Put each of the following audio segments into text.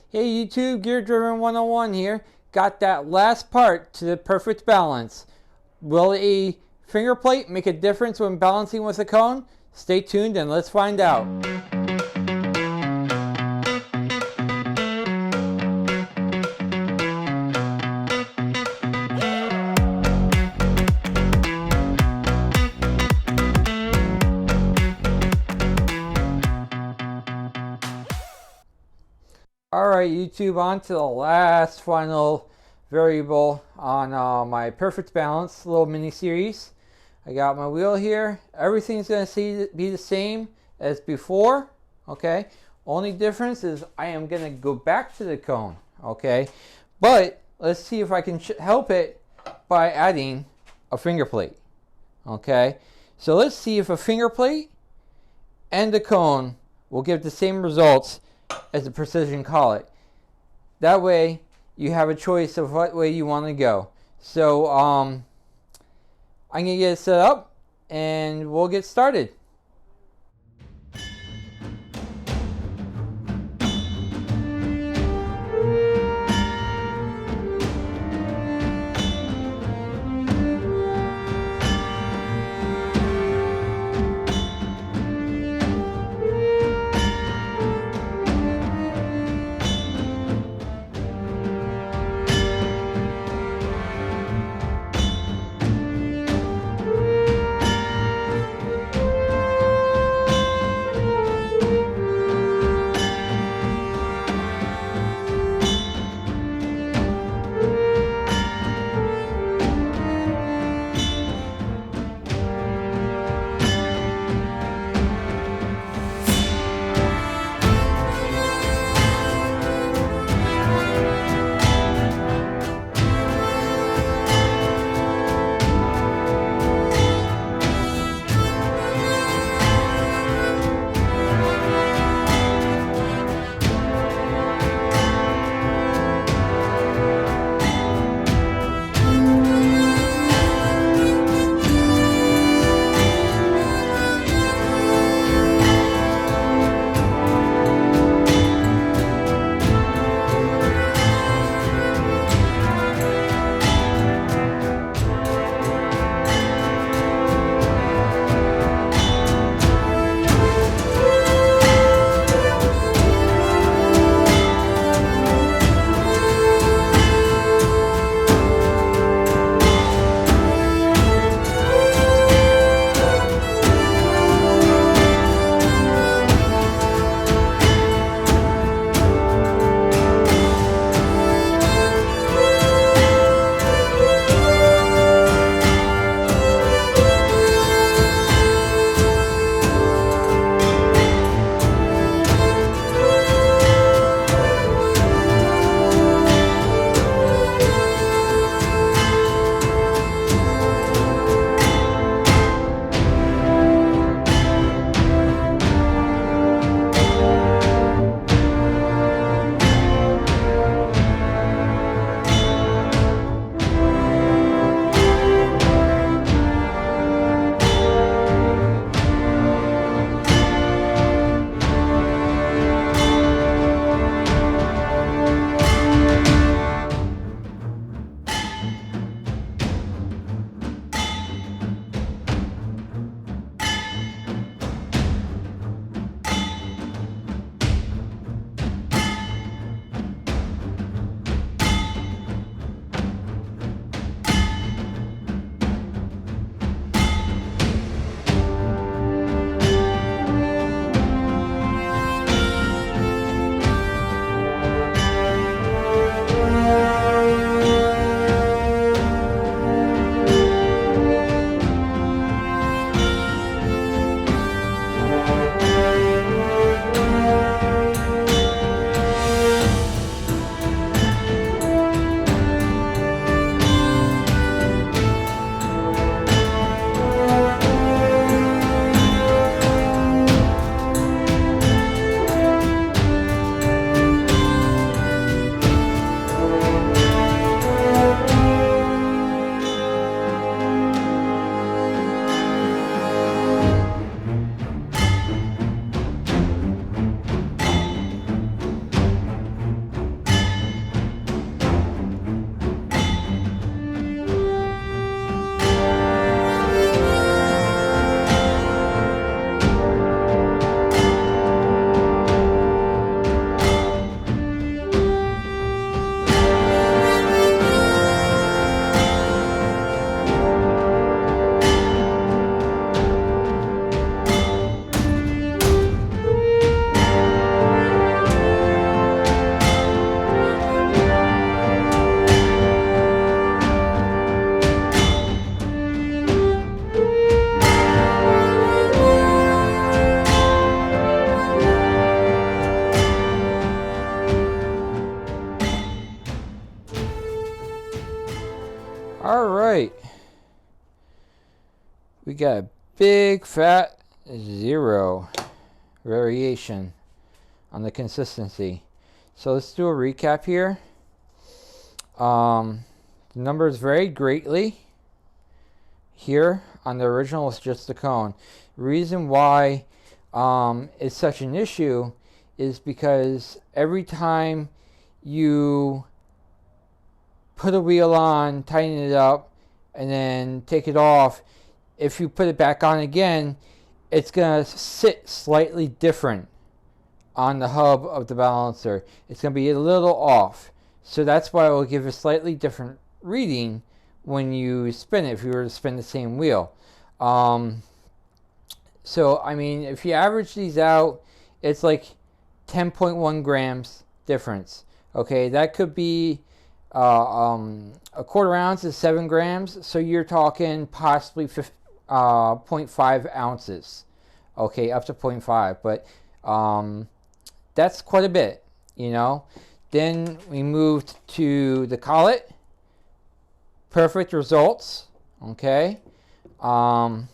Hey YouTube, Gear Driven 101 here. Got that last part to the perfect balance. Will a finger plate make a difference when balancing with a cone? Stay tuned and let's find out. Alright YouTube, on to the last final variable on my perfect balance little mini series. I got my wheel here. Everything's going to be the same as before. Okay, only difference is I am going to go back to the cone. Okay, but let's see if I can help it by adding a finger plate. Okay, so let's see if a finger plate and the cone will give the same results as the precision collet. That way you have a choice of what way you want to go. So I'm going to get it set up and we'll get started. Alright. We got a big fat 0 variation on the consistency. So let's do a recap here. The numbers varied greatly. Here on the original it's just the cone. The reason why it's such an issue is because every time you put a wheel on, tighten it up, and then take it off, if you put it back on again, it's going to sit slightly different on the hub of the balancer. It's going to be a little off. So that's why it will give a slightly different reading when you spin it, if you were to spin the same wheel. So, I mean, if you average these out, it's like 10.1 grams difference. Okay, that could be a quarter ounce is 7 grams, so you're talking possibly 0.5 ounces. Okay, up to 0.5, but that's quite a bit, you know. Then we moved to the collet. Perfect results. Okay. And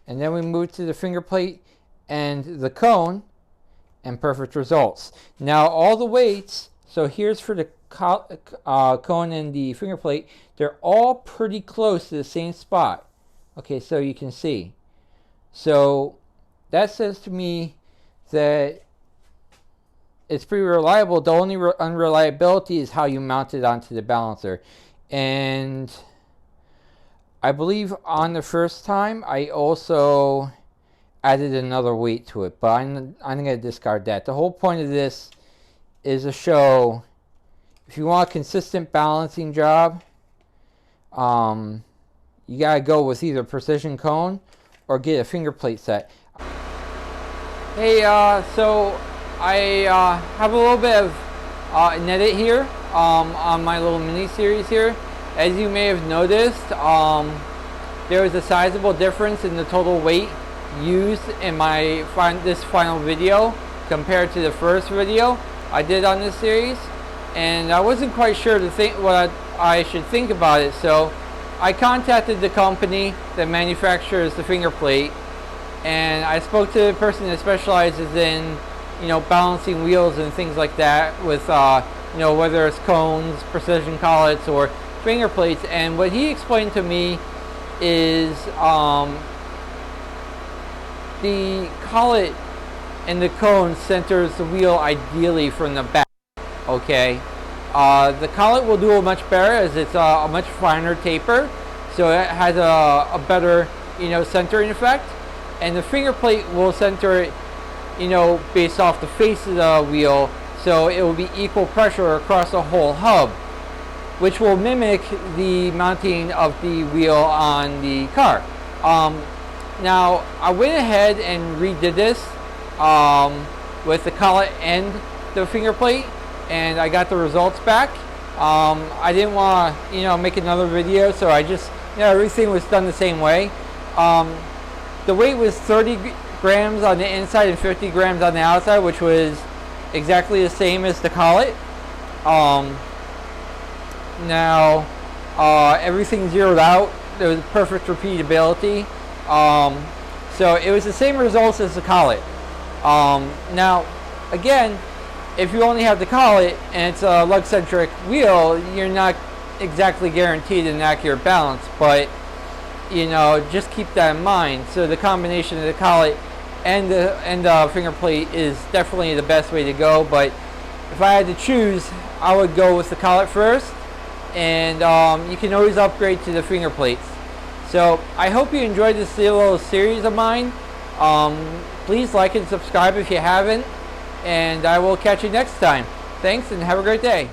then we moved to the finger plate and the cone, and perfect results. Now all the weights, so here's for the cone and the finger plate, they're all pretty close to the same spot. Okay, so you can see. So that says to me that it's pretty reliable. The only unreliability is how you mount it onto the balancer. And I believe on the first time I also added another weight to it, but I'm going to discard that. The whole point of this is to show if you want a consistent balancing job, you got to go with either precision cone or get a finger plate set. Hey, so I have a little bit of an edit here on my little mini series here. As you may have noticed, there was a sizable difference in the total weight used in my this final video compared to the first video I did on this series, and I wasn't quite sure to think what I should think about it. So I contacted the company that manufactures the finger plate, and I spoke to the person that specializes in, you know, balancing wheels and things like that with you know, whether it's cones, precision collets, or finger plates. And what he explained to me is the collet and the cone centers the wheel ideally from the back. Okay, the collet will do it much better as it's a much finer taper, so it has a better, you know, centering effect. And the finger plate will center it, you know, based off the face of the wheel, so it will be equal pressure across the whole hub, which will mimic the mounting of the wheel on the car. Now I went ahead and redid this with the collet and the finger plate, and I got the results back. I didn't want to, you know, make another video, so I just, you know, everything was done the same way. The weight was 30 grams on the inside and 50 grams on the outside, which was exactly the same as the collet. Now everything zeroed out. There was perfect repeatability. So it was the same results as the collet. Now again, if you only have the collet and it's a lug-centric wheel, you're not exactly guaranteed an accurate balance, but you know, just keep that in mind. So the combination of the collet and the finger plate is definitely the best way to go. But if I had to choose, I would go with the collet first, and you can always upgrade to the finger plates. So I hope you enjoyed this little series of mine. Please like and subscribe if you haven't, and I will catch you next time. Thanks, and have a great day.